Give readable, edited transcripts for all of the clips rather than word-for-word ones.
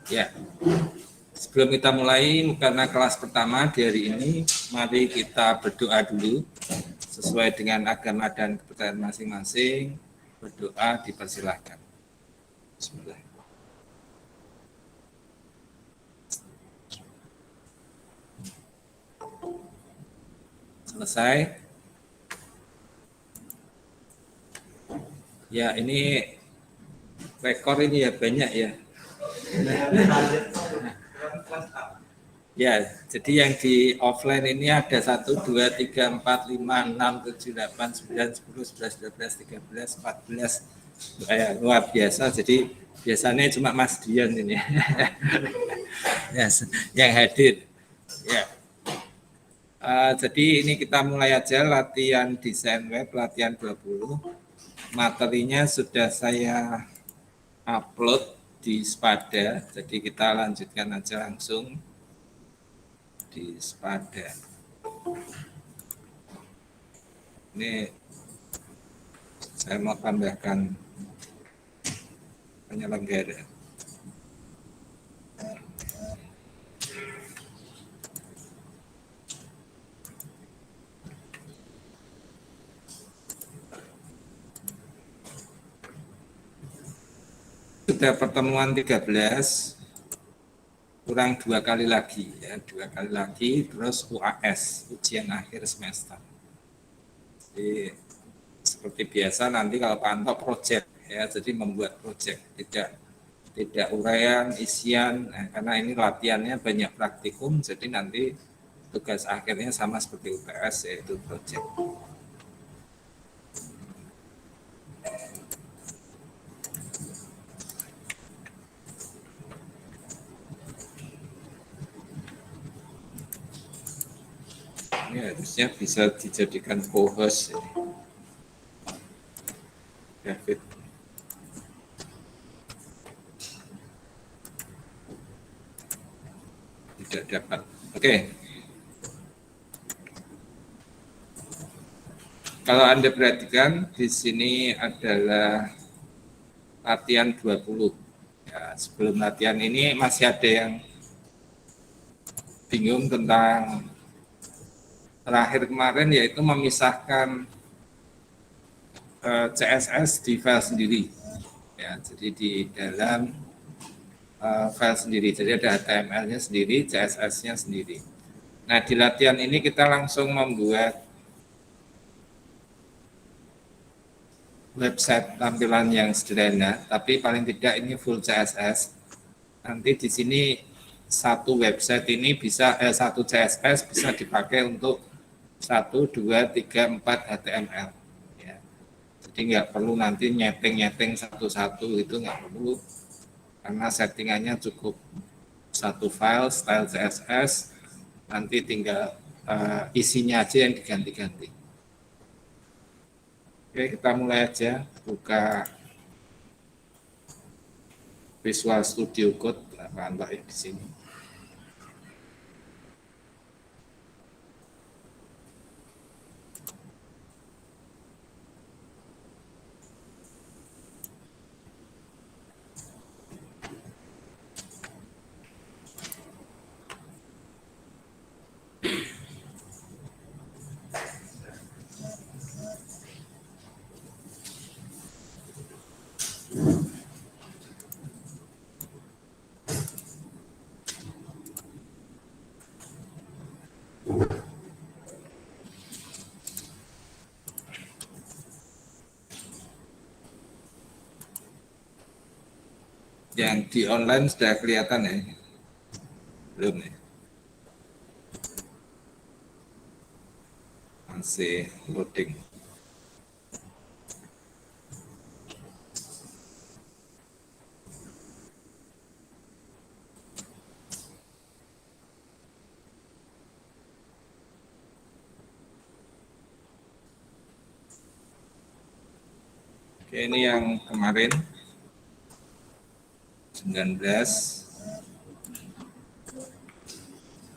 Ya, sebelum kita mulai karena kelas pertama di hari ini, mari kita berdoa dulu sesuai dengan agama dan kepercayaan masing-masing. Berdoa dipersilahkan. Bismillah. Selesai. Ya, ini rekor ini ya banyak ya. Ya, jadi yang di offline ini ada 1, 2, 3, 4, 5, 6, 7, 8, 9, 10, 11, 12, 13, 14. Ya, luar biasa. Jadi biasanya cuma Mas Dian ini. Ya, yang hadir. Ya. Jadi ini kita mulai aja latihan desain web, latihan 20. Materinya sudah saya upload di Spada, jadi kita lanjutkan aja langsung di Spada. Ini saya mau tambahkan penyelenggara. Sudah pertemuan 13, kurang 2 kali lagi ya, 2 kali lagi, terus UAS, ujian akhir semester. Jadi seperti biasa nanti kalau pantau project ya, jadi membuat project, tidak uraian, isian, karena ini latihannya banyak praktikum, jadi nanti tugas akhirnya sama seperti UTS, yaitu project. Ini harusnya bisa dijadikan co-host ini. David. Tidak dapat. Oke. Kalau Anda perhatikan, di sini adalah latihan 20. Ya, sebelum latihan ini masih ada yang bingung tentang terakhir kemarin, yaitu memisahkan CSS di file sendiri. Ya, jadi di dalam file sendiri. Jadi ada HTML-nya sendiri, CSS-nya sendiri. Nah, di latihan ini kita langsung membuat website tampilan yang sederhana, tapi paling tidak ini full CSS. Nanti di sini satu website ini bisa satu CSS bisa dipakai untuk 1, 2, 3, 4 HTML. Ya. Jadi nggak perlu nanti nyeting satu-satu, itu nggak perlu, karena settingannya cukup satu file style CSS, nanti tinggal isinya aja yang diganti-ganti. Oke, kita mulai aja buka Visual Studio Code, Pak ya di sini. Yang di online sudah kelihatan ya? Belum ya? Masih loading. Oke, ini yang kemarin 19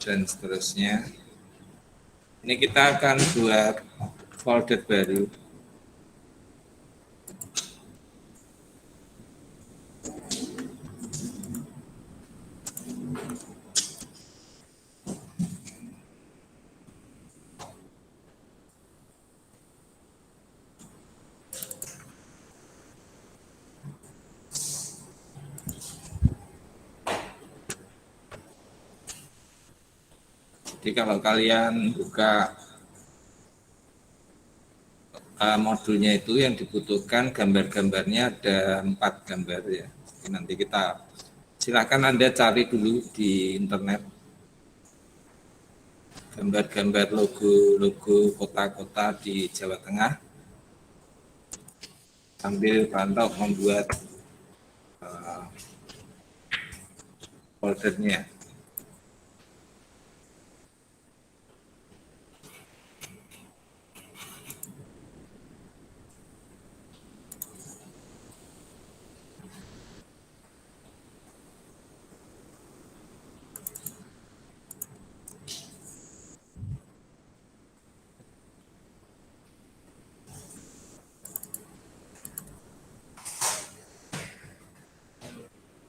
dan seterusnya. Ini kita akan buat folder baru. Jadi kalau kalian buka modulnya itu yang dibutuhkan gambar-gambarnya ada 4 gambar ya. Jadi nanti kita silakan Anda cari dulu di internet gambar-gambar logo kota-kota di Jawa Tengah sambil pantau membuat foldernya.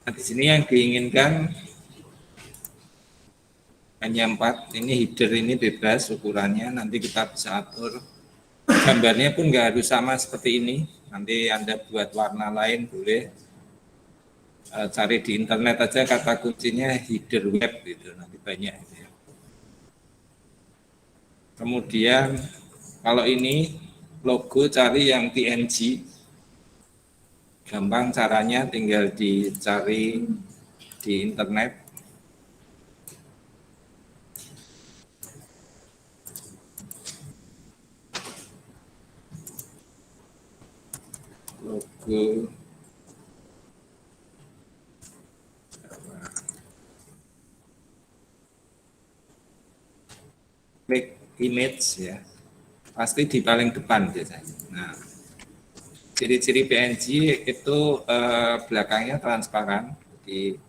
Nah, di sini yang diinginkan hanya 4, ini header ini bebas ukurannya, nanti kita bisa atur. Gambarnya pun nggak harus sama seperti ini, nanti Anda buat warna lain boleh. Cari di internet aja kata kuncinya header web gitu, nanti banyak. Kemudian kalau ini logo cari yang PNG, gampang caranya tinggal dicari di internet. Logo klik image ya, pasti di paling depan biasanya. Nah, ciri-ciri PNG itu belakangnya transparan, jadi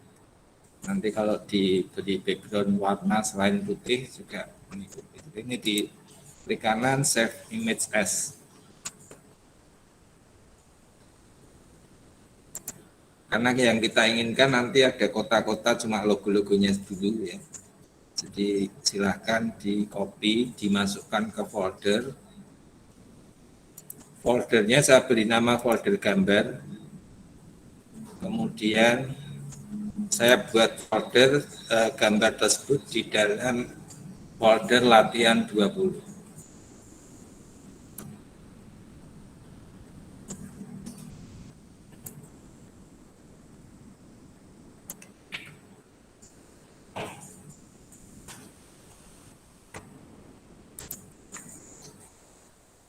nanti kalau diberi background warna selain putih juga mengikuti. Ini di klik kanan save image as. Karena yang kita inginkan nanti ada kota-kota cuma logo-logonya dulu ya. Jadi silahkan di copy, dimasukkan ke folder. Foldernya saya beri nama folder gambar. Kemudian saya buat folder gambar tersebut di dalam folder latihan 20.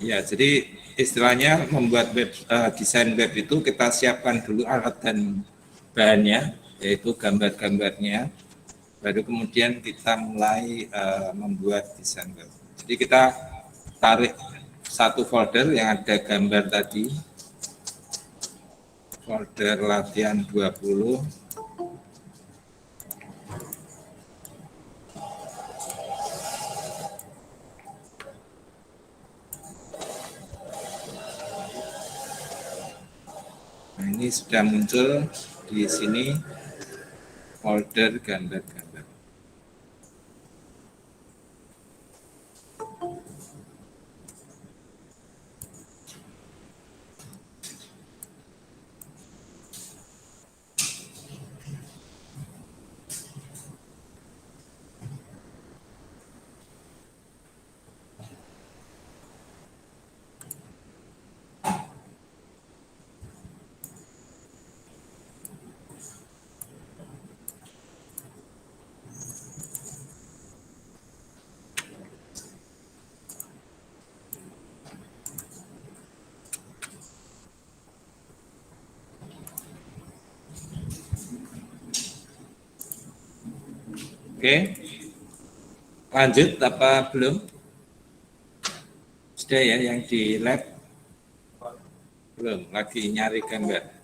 Ya, jadi istilahnya membuat web, desain web itu kita siapkan dulu alat dan bahannya, yaitu gambar-gambarnya, baru kemudian kita mulai membuat desain web. Jadi kita tarik satu folder yang ada gambar tadi, folder latihan 20. Nah, ini sudah muncul di sini folder gambar-gambar. Oke, lanjut apa belum? Sudah ya yang di lab? Belum, lagi nyari gambar.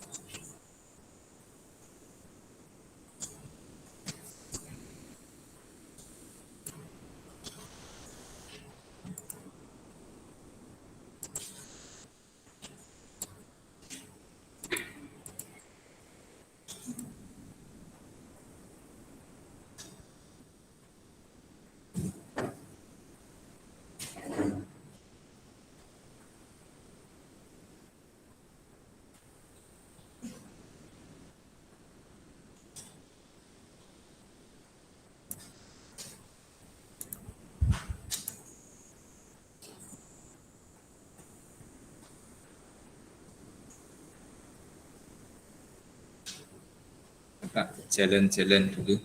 buka jalan-jalan dulu.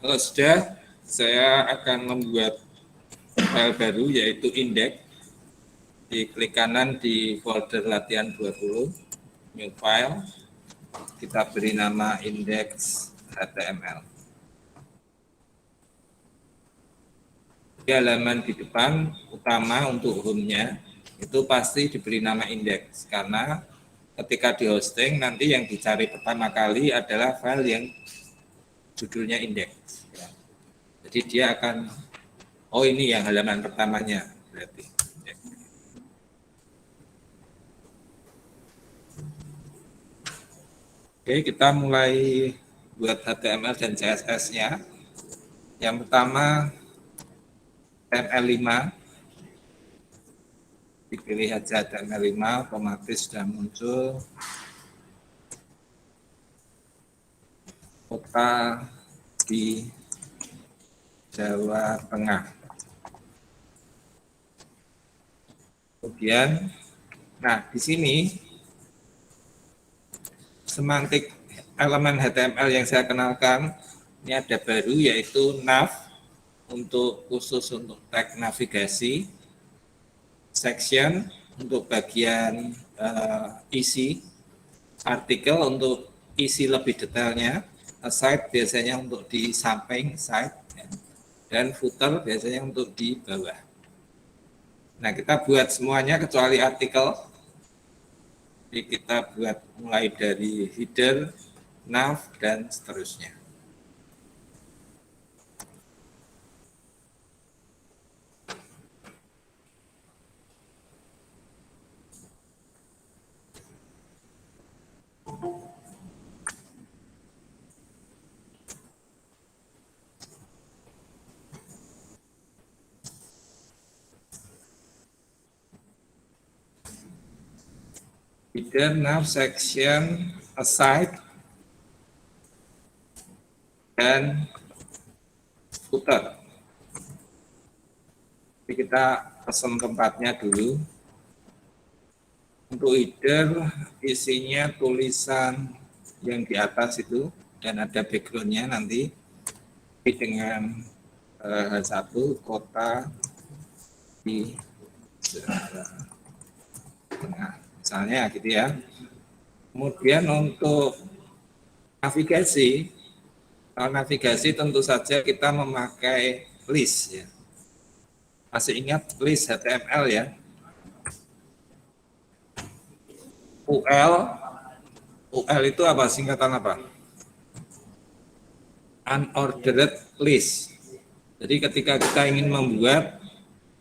Kalau sudah, saya akan membuat file baru yaitu index. Diklik kanan di folder latihan 20, new file. Kita beri nama index.html. Di halaman di depan utama untuk home-nya itu pasti diberi nama index karena ketika di hosting nanti yang dicari pertama kali adalah file yang judulnya index. Jadi dia akan, oh ini yang halaman pertamanya berarti. Oke, kita mulai buat HTML dan CSS-nya. Yang pertama HTML5. Dipilih aja HTML5, otomatis sudah muncul. Kota di Jawa Tengah. Kemudian, nah di sini semantik elemen HTML yang saya kenalkan ini ada baru yaitu nav untuk khusus untuk tag navigasi, section untuk bagian isi, artikel untuk isi lebih detailnya, aside biasanya untuk di samping side, dan footer biasanya untuk di bawah. Nah, kita buat semuanya kecuali artikel. Jadi kita buat mulai dari header, nav, dan seterusnya. Header, nav, section, aside, dan footer. Jadi kita pesen tempatnya dulu. Untuk header, isinya tulisan yang di atas itu, dan ada background-nya nanti dengan satu kota di Jawa Tengah. Misalnya gitu ya. Kemudian untuk navigasi, kalau navigasi tentu saja kita memakai list ya. Masih ingat list HTML ya? UL itu apa? Singkatan apa? Unordered list. Jadi ketika kita ingin membuat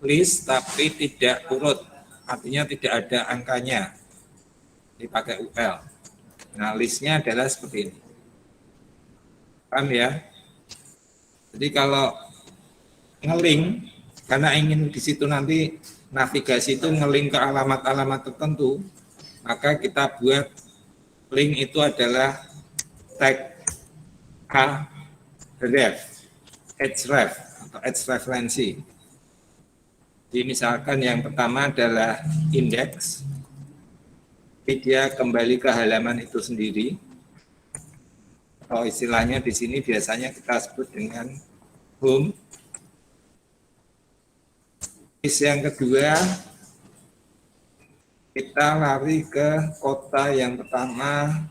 list tapi tidak urut, artinya tidak ada angkanya, dipakai UL. Nah, listnya adalah seperti ini. Paham ya? Jadi kalau ngelink, karena ingin di situ nanti navigasi itu ngelink ke alamat-alamat tertentu, maka kita buat link itu adalah tag href, href atau hrefrensi. Jadi misalkan yang pertama adalah index, dia kembali ke halaman itu sendiri. Atau istilahnya di sini biasanya kita sebut dengan home. Yang kedua, kita lari ke kota yang pertama.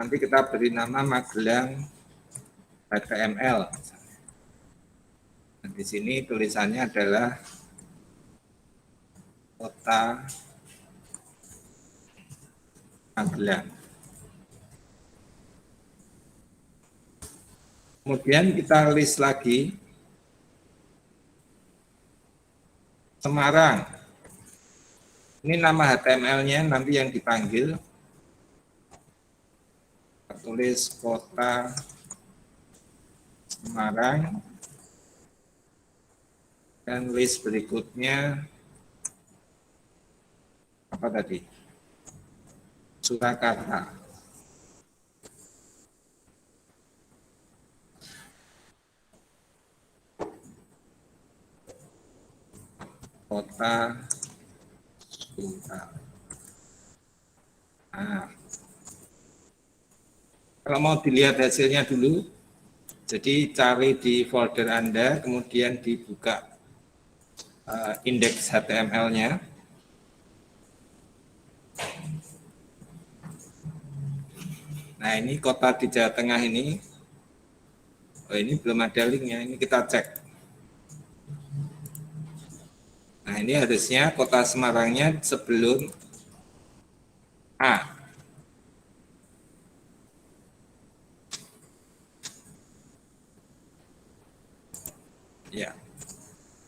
Nanti kita beri nama Magelang HTML. Dan di sini tulisannya adalah kota Magelang. Kemudian kita list lagi Semarang. Ini nama HTML-nya nanti yang dipanggil. Kita tulis kota Semarang. Dan list berikutnya apa tadi? Surakarta. Kota Surakarta. Nah, kalau mau dilihat hasilnya dulu, jadi cari di folder Anda, kemudian dibuka indeks HTML-nya. Nah, ini kota di Jawa Tengah ini. Oh, ini belum ada linknya, ini kita cek. Nah, ini harusnya kota Semarangnya sebelum A. Ya.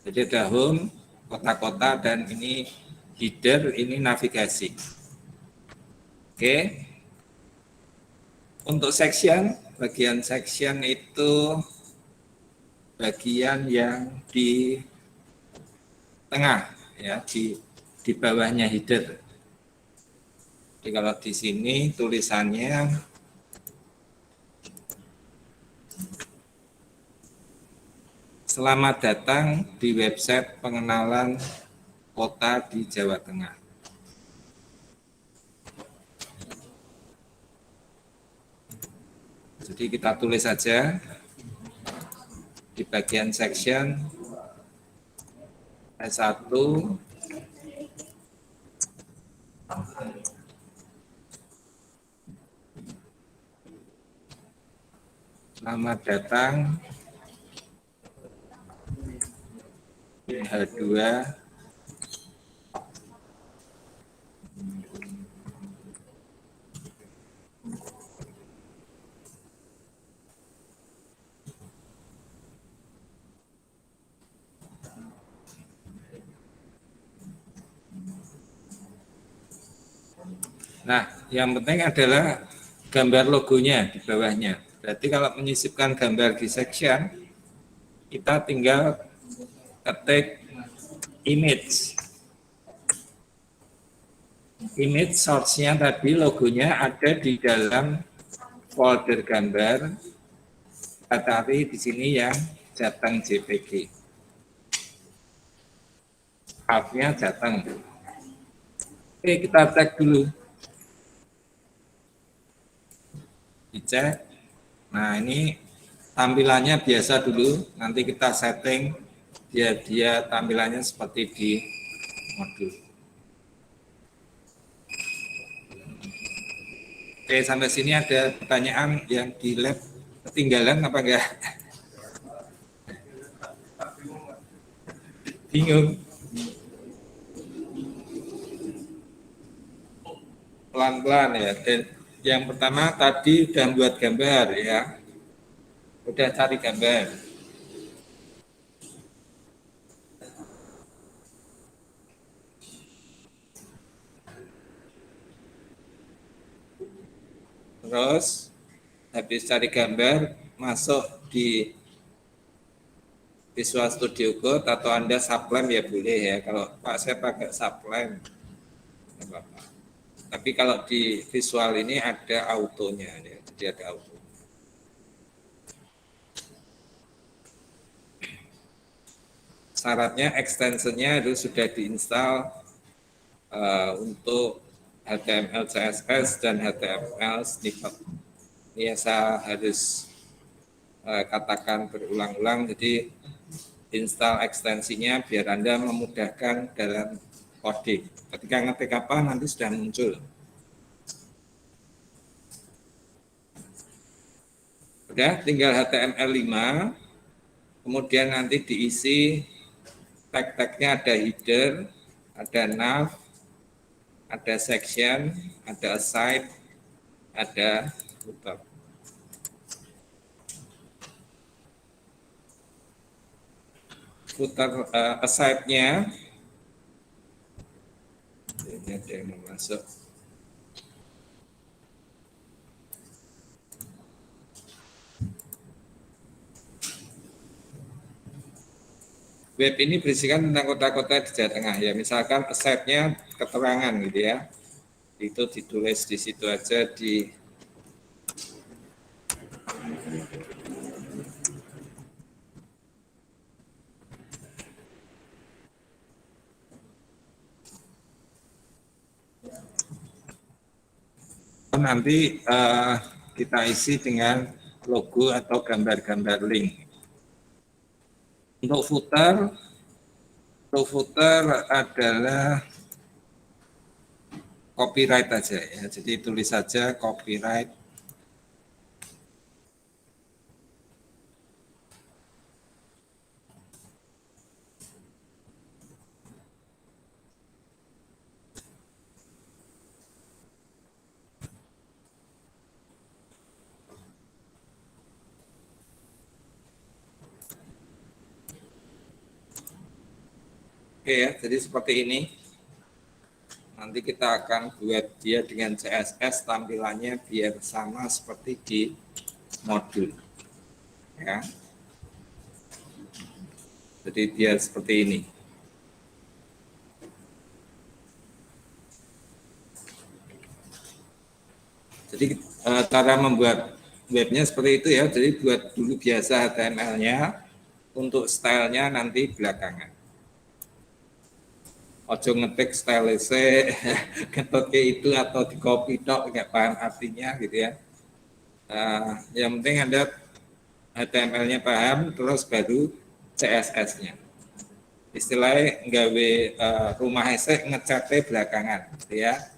Jadi ada home, kota-kota, dan ini header, ini navigasi. Oke. Untuk section, bagian section itu bagian yang di tengah, ya, di bawahnya header. Jadi kalau di sini tulisannya selamat datang di website pengenalan kota di Jawa Tengah. Jadi kita tulis saja di bagian section S1 selamat datang H2 Nah, yang penting adalah gambar logonya di bawahnya. Berarti kalau menyisipkan gambar di section, kita tinggal ketik image. Image source-nya tadi logonya ada di dalam folder gambar. Kita cari di sini yang Jateng JPG. Path-nya Jateng. Oke, kita cek dulu. Dicek. Nah, ini tampilannya biasa dulu. Nanti kita setting biar dia tampilannya seperti di modul. Oke, sampai sini ada pertanyaan yang di lab ketinggalan apa enggak? Bingung. Pelan-pelan ya. Dan yang pertama tadi udah buat gambar ya. Udah cari gambar. Terus habis cari gambar, masuk di Visual Studio Code atau Anda Sublime ya boleh ya. Kalau Pak saya pakai Sublime. Tapi kalau di visual ini ada autonya ya. Jadi ada auto. Syaratnya extensionnya itu sudah diinstal untuk HTML CSS dan HTML snippet. Ini saya harus katakan berulang-ulang. Jadi install ekstensinya biar Anda memudahkan dalam coding. Ketika ngetik apa nanti sudah muncul. Udah, tinggal HTML 5. Kemudian nanti diisi tag-tagnya ada header, ada nav, ada section, ada aside, ada footer. Footer aside-nya ini ada yang mau masuk. Web ini berisikan tentang kota-kota di Jawa Tengah ya, misalkan aside-nya keterangan gitu ya, itu ditulis di situ aja di nanti kita isi dengan logo atau gambar-gambar link. Untuk footer adalah copyright aja ya, jadi tulis saja copyright. Oke ya, jadi seperti ini. Nanti kita akan buat dia dengan CSS tampilannya biar sama seperti di modul. Ya. Jadi dia seperti ini. Jadi cara membuat webnya seperti itu ya. Jadi buat dulu biasa HTML-nya, untuk stylenya nanti belakangan. Ojo ngetik style ketok itu atau di copy tok nggak paham artinya gitu ya. Yang penting Anda HTML-nya paham, terus baru CSS-nya. Istilahnya nggawe rumah esek ngecatnya belakangan, gitu ya,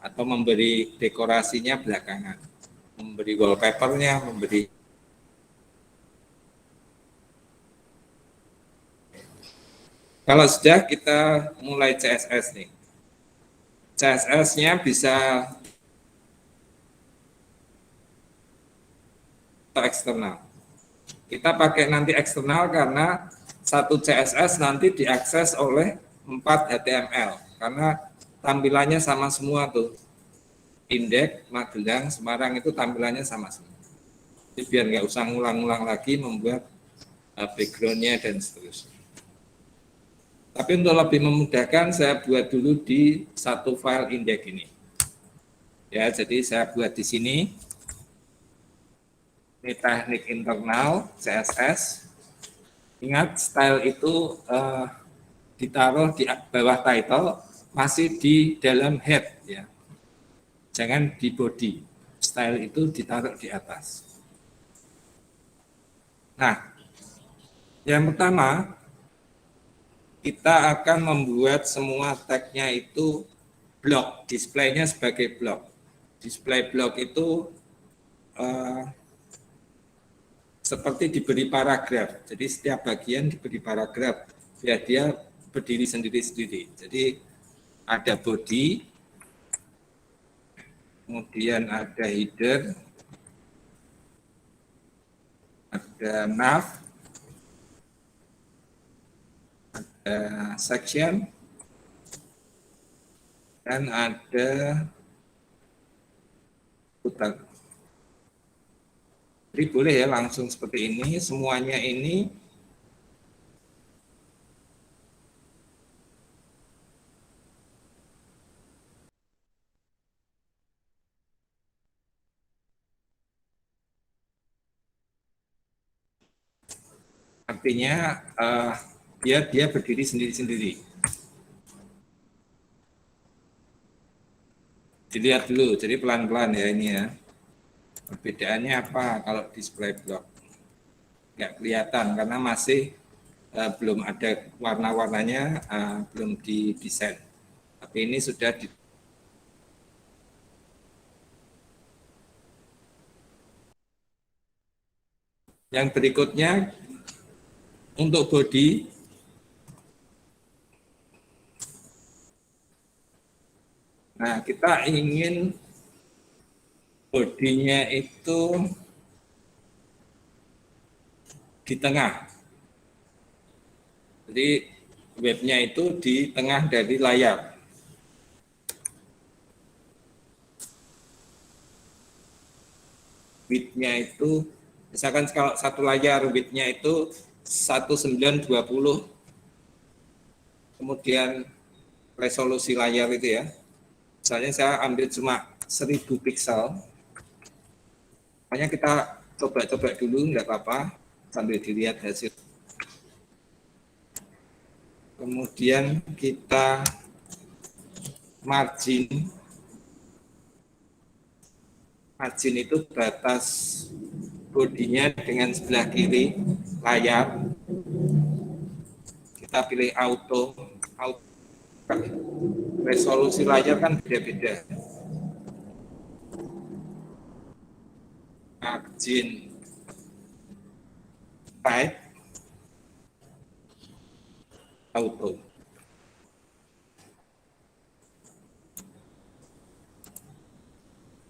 atau memberi dekorasinya belakangan, memberi wallpapernya, memberi. Kalau sudah kita mulai CSS nih, CSS-nya bisa eksternal. Kita pakai nanti eksternal karena satu CSS nanti diakses oleh 4 HTML karena tampilannya sama semua tuh. Indeks, Magelang, Semarang itu tampilannya sama semua. Jadi biar nggak usah ngulang-ngulang lagi membuat background-nya dan seterusnya. Tapi untuk lebih memudahkan saya buat dulu di satu file indeks ini. Ya, jadi saya buat di sini. Ini teknik internal CSS. Ingat style itu ditaruh di bawah title, masih di dalam head ya. Jangan di body. Style itu ditaruh di atas. Nah, yang pertama kita akan membuat semua tag-nya itu blok, display-nya sebagai blok. Display blok itu seperti diberi paragraf. Jadi setiap bagian diberi paragraf, biar dia berdiri sendiri-sendiri. Jadi ada body, kemudian ada header, ada nav, ada section, dan ada footer. Jadi boleh ya langsung seperti ini, semuanya ini artinya dia berdiri sendiri-sendiri. Dilihat dulu, jadi pelan-pelan ya ini ya. Perbedaannya apa kalau display block? Nggak kelihatan karena masih belum ada warna-warnanya, belum didesain. Tapi ini sudah di. Yang berikutnya untuk body Nah, kita ingin bodinya itu di tengah. Jadi webnya itu di tengah dari layar. Width-nya itu, misalkan kalau satu layar width-nya itu 1920, kemudian resolusi layar itu ya, misalnya saya ambil cuma 1000 pixel, makanya kita coba-coba dulu, nggak apa-apa, sambil dilihat hasil. Kemudian kita margin itu batas bodinya dengan sebelah kiri layar. Kita pilih auto. Resolusi layar kan beda-beda. Margin type auto.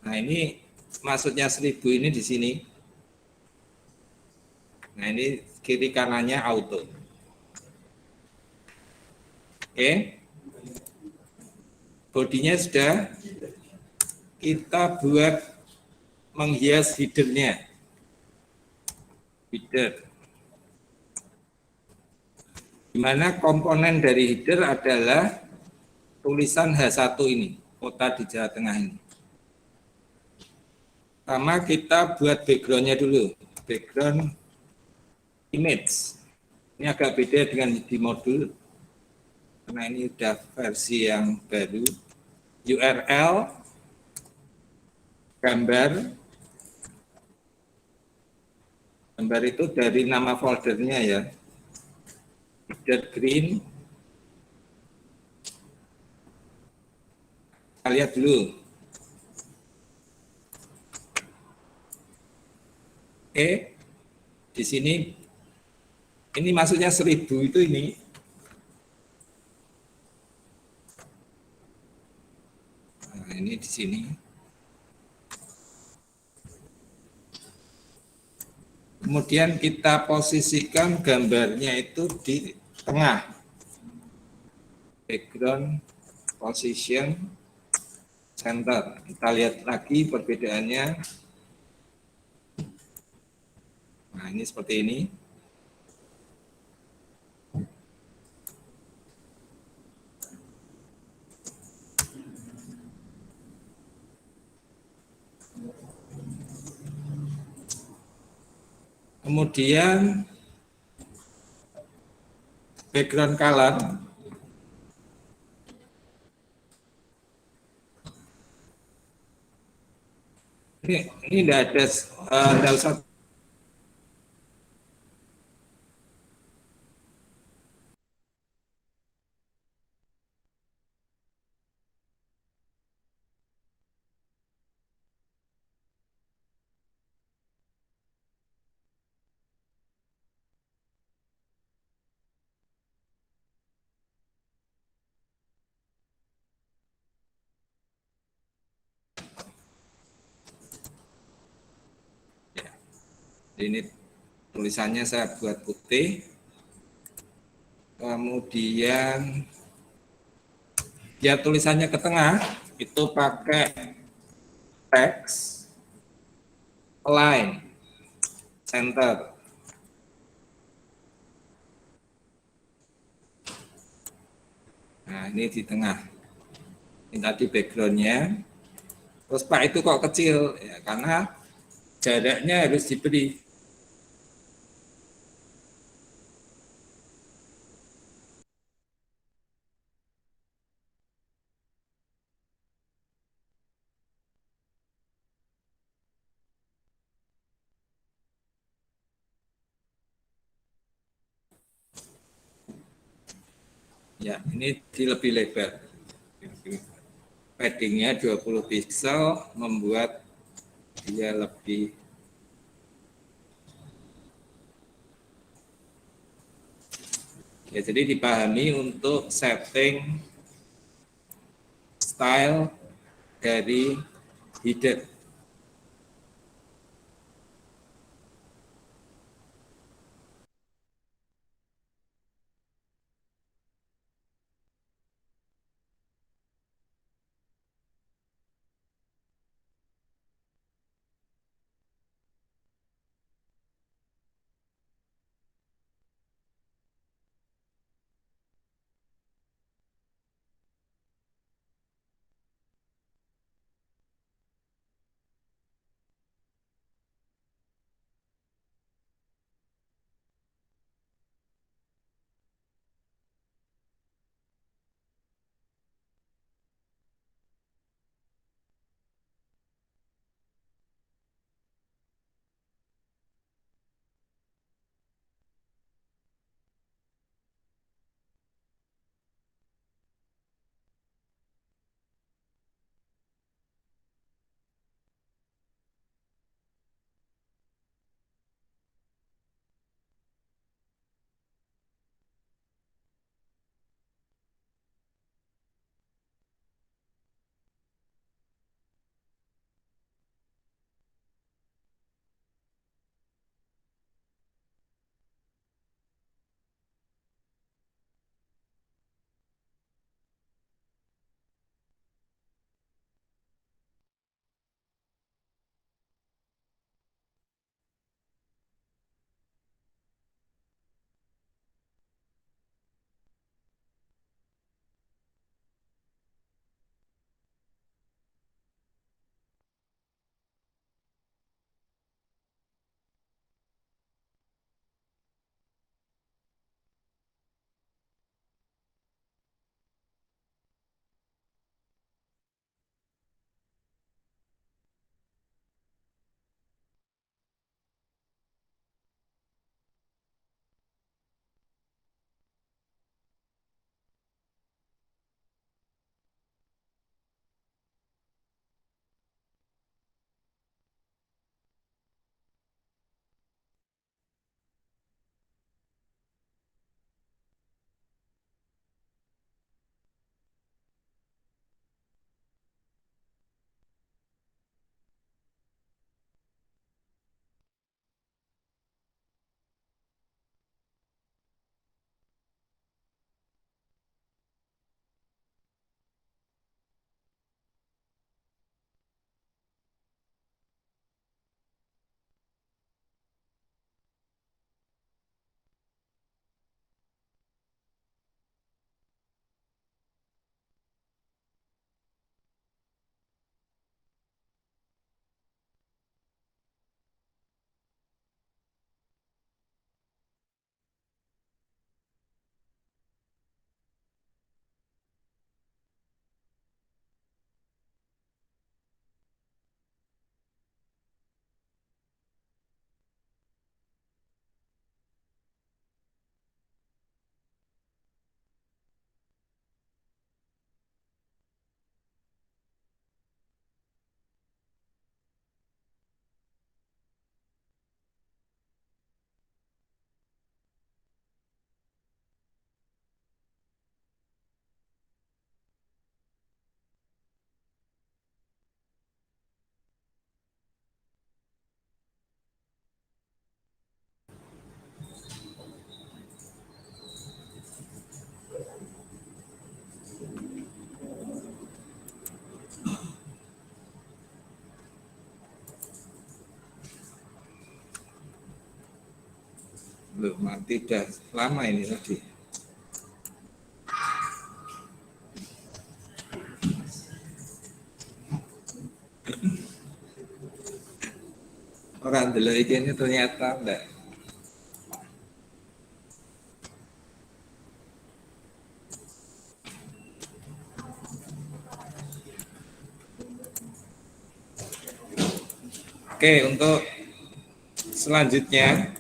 Nah, ini maksudnya 1000 ini di sini. Nah, ini kiri kanannya auto. Oke. Bodinya sudah, kita buat menghias header-nya. Header. Di mana komponen dari header adalah tulisan H1 ini, kota di Jawa Tengah ini. Pertama kita buat background-nya dulu, background image. Ini agak beda dengan di modul, karena ini udah versi yang baru. URL, gambar itu dari nama foldernya ya, header green. Kita lihat dulu. Oke, di sini ini maksudnya 1000 itu ini. Nah, ini di sini. Kemudian kita posisikan gambarnya itu di tengah. Background position center. Kita lihat lagi perbedaannya. Nah, ini seperti ini. Kemudian background color. Ini tidak ada, tidak usah. Ini tulisannya saya buat putih. Kemudian ya tulisannya ke tengah itu pakai teks align center. Nah, ini di tengah. Ini tadi backgroundnya. Terus Pak itu kok kecil? Ya, karena jaraknya harus diberi. Ya, ini di lebih lebar. Paddingnya 20 pixel membuat dia lebih. Ya, jadi dipahami untuk setting style dari hidup. Loh, mati udah lama ini tadi. Orang dulu ini ternyata enggak. Oke, untuk selanjutnya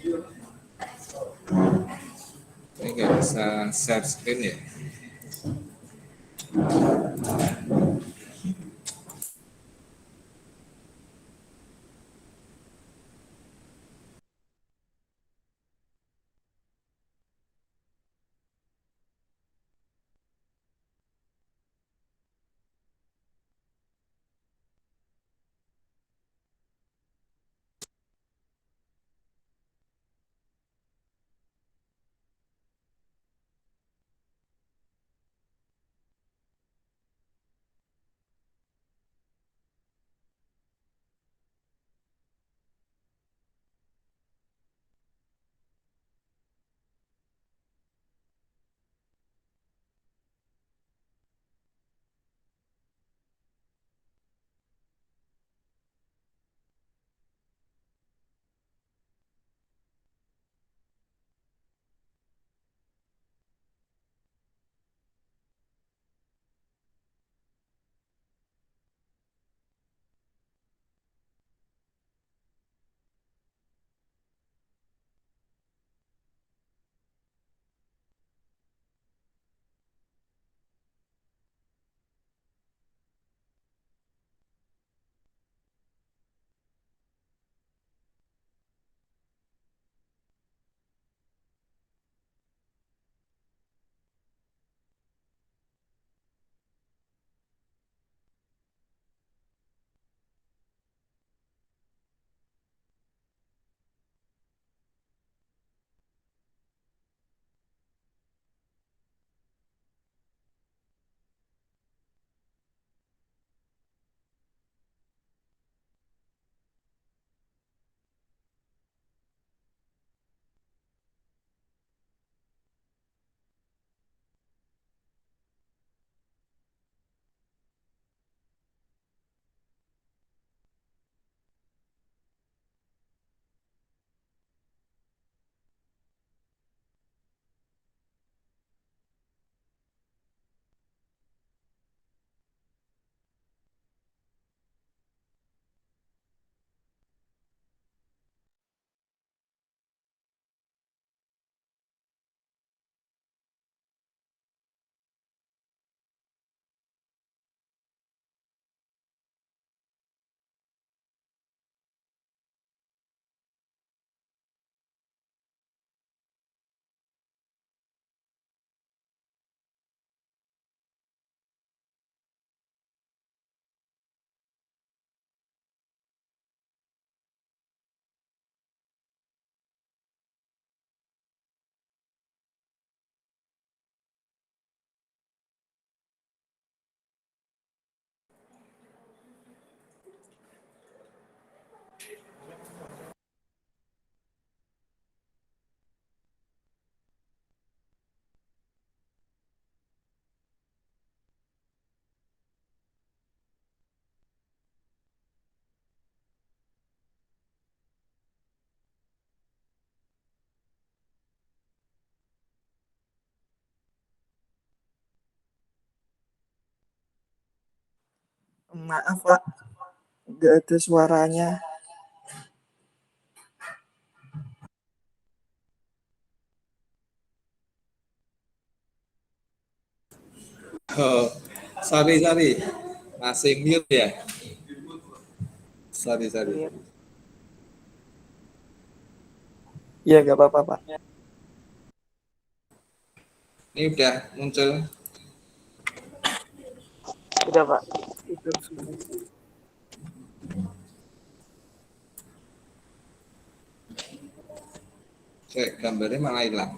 Ini nggak bisa share screen ya. Maaf Pak, nggak ada suaranya. Oh, sorry, masih mute ya. Sorry. Iya nggak apa-apa Pak. Ini udah muncul. Udah Pak. Cek gambarnya malah hilang.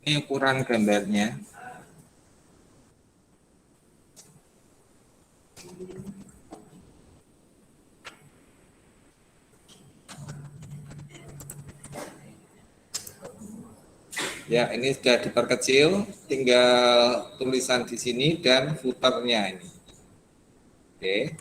Ini ukuran gambarnya. Ya, ini sudah diperkecil, tinggal tulisan di sini dan footernya ini. Oke.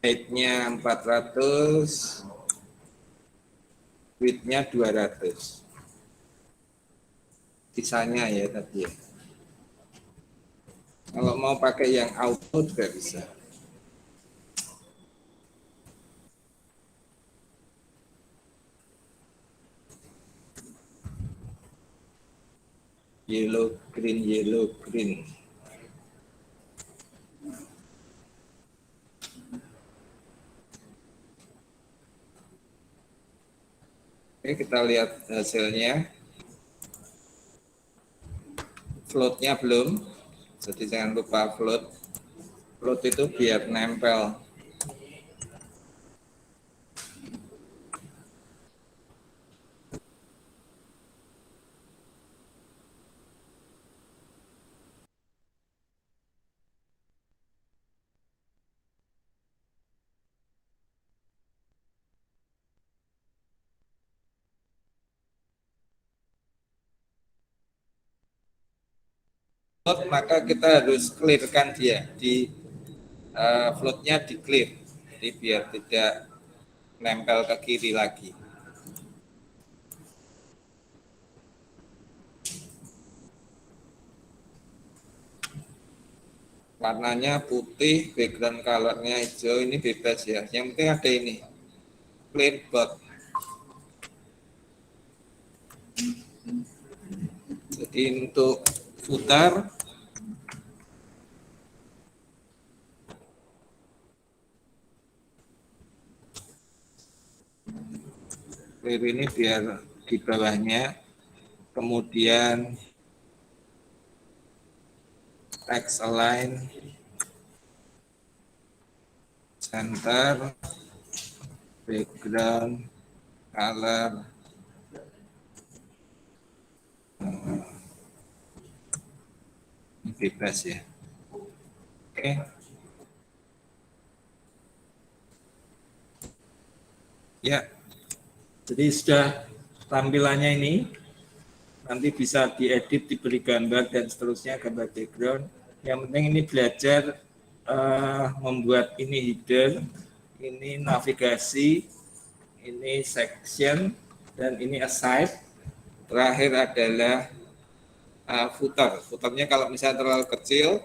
Height-nya 400, width-nya 200. Sisanya ya tadi ya. Kalau mau pakai yang auto juga bisa. Yellow, green, yellow, green. Oke, kita lihat hasilnya. Float-nya belum, jadi jangan lupa float. Float itu biar nempel. Float, maka kita harus clearkan dia di floatnya di clear, jadi biar tidak nempel ke kiri lagi. Warnanya putih, background colornya hijau, ini bebas ya. Yang penting ada ini, clear box. Jadi untuk footer clear ini biar di bawahnya, kemudian text align, center, background, color, ini bebas ya. Oke. Ya, jadi sudah tampilannya ini. Nanti bisa diedit, diberi gambar dan seterusnya, gambar background. Yang penting ini belajar membuat ini header, ini navigasi, ini section, dan ini aside. Terakhir adalah footer. Footernya kalau misalnya terlalu kecil,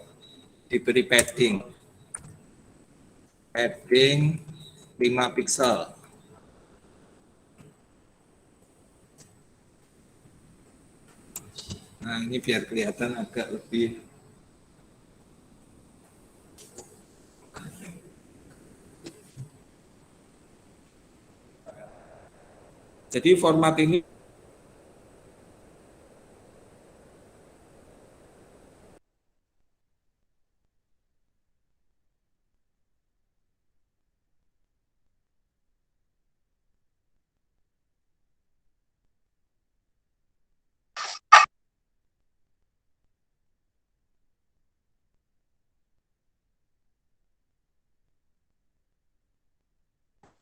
diberi padding. Padding 5 pixel. Nah, ini biar kelihatan agak lebih. Jadi format ini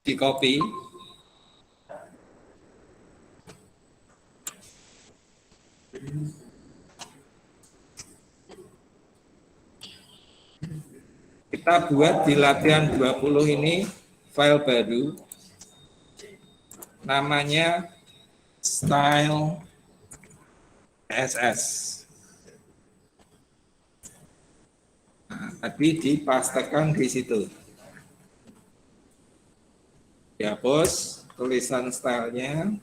di copy. Kita buat di latihan 20 ini file baru. Namanya style CSS. Nah, tadi dipastekan di situ. Dihapus tulisan stylenya,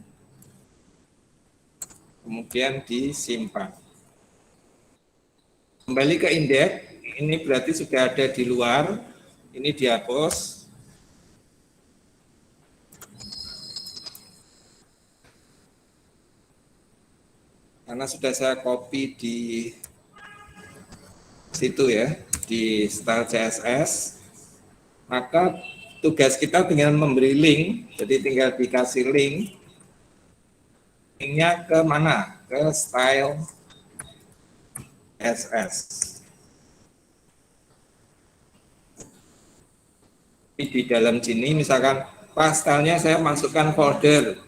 kemudian disimpan. Kembali ke indeks, ini berarti sudah ada di luar, ini dihapus. Karena sudah saya copy di situ ya, di style CSS. Maka tugas kita tinggal memberi link, jadi tinggal dikasih link. Linknya ke mana? Ke style CSS. Di dalam sini misalkan stylenya saya masukkan folder.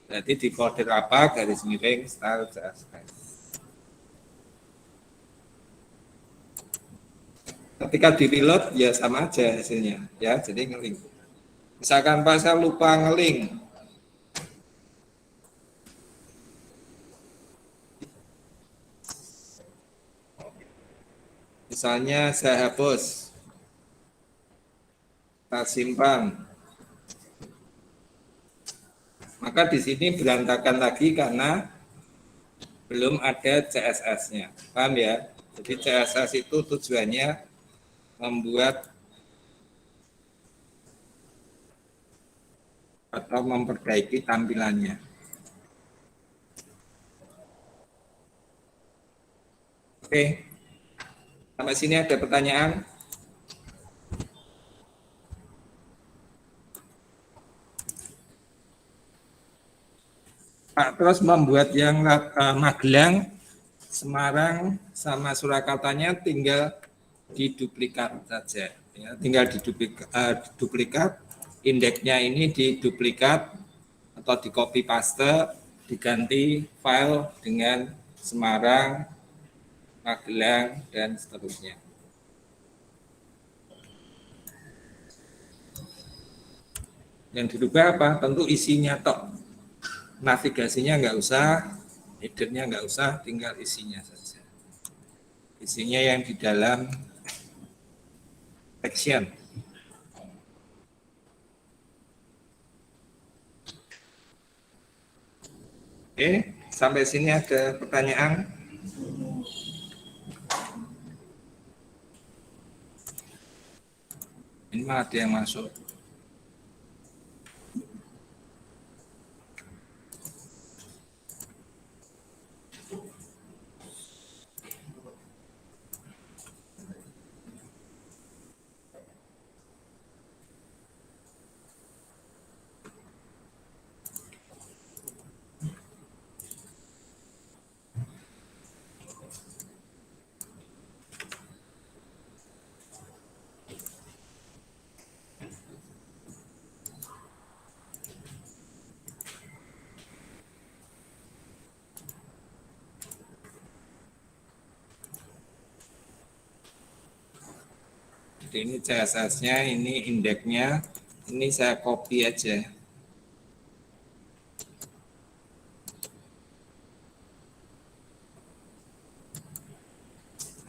Jadi di folder apa? Garis miring style CSS. Ketika di reload ya sama aja hasilnya ya, jadi ngelink. Misalkan Pak saya lupa ngelink, misalnya saya hapus, kita simpan, maka di sini berantakan lagi karena belum ada CSS-nya, paham ya? Jadi CSS itu tujuannya membuat atau memperbaiki tampilannya. Oke, sampai sini ada pertanyaan? Pak, terus membuat yang Magelang, Semarang, sama Surakartanya tinggal diduplikat saja. Ya, tinggal diduplikat, indeksnya ini diduplikat atau di copy paste, diganti file dengan Semarang, Magelang, dan seterusnya. Yang dirubah apa? Tentu isinya tok. Navigasinya nggak usah, headernya nggak usah, tinggal isinya saja. Isinya yang di dalam section. Oke, sampai sini ada pertanyaan? Ini mah ada yang masuk. Jadi ini CSS-nya, ini indeksnya, ini saya copy aja.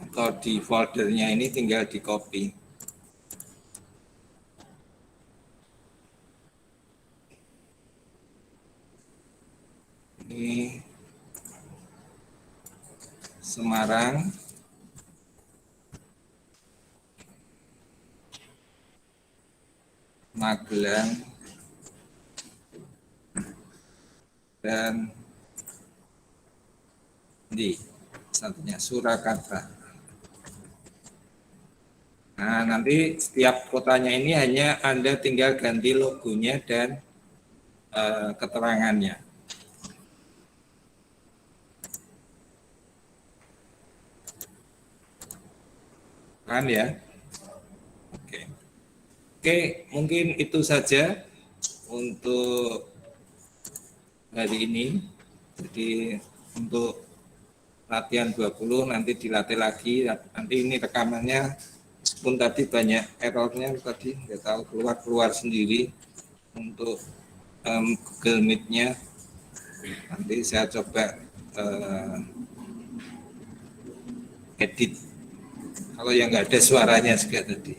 Atau di foldernya ini tinggal di copy. Ini Semarang, Magelang, dan di satunya Surakarta. Nah, nanti setiap kotanya ini hanya Anda tinggal ganti logonya dan keterangannya. Kan ya? Oke. Oke, mungkin itu saja untuk hari ini. Jadi untuk latihan 20 nanti dilatih lagi. Nanti ini rekamannya meskipun tadi banyak errornya, tadi nggak tahu keluar sendiri untuk Google Meet-nya. Nanti saya coba edit kalau yang nggak ada suaranya juga tadi.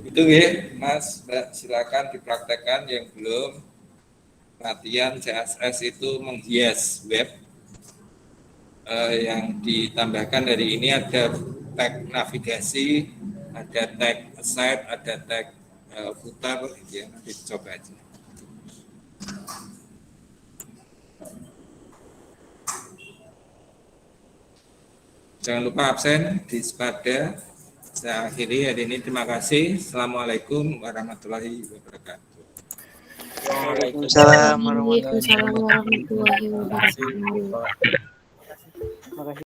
Itu ya, Mas, Mbak, silakan dipraktekkan yang belum. Latihan CSS itu menghias web. Yang ditambahkan dari ini ada tag navigasi, ada tag site, ada tag footer, gitu ya. Nanti coba aja. Jangan lupa absen di Spada. Saya akhiri hari ini. Terima kasih. Assalamualaikum warahmatullahi wabarakatuh. Waalaikumsalam warahmatullahi Waalaikumsalam warahmatullahi wabarakatuh. wabarakatuh. Terima kasih.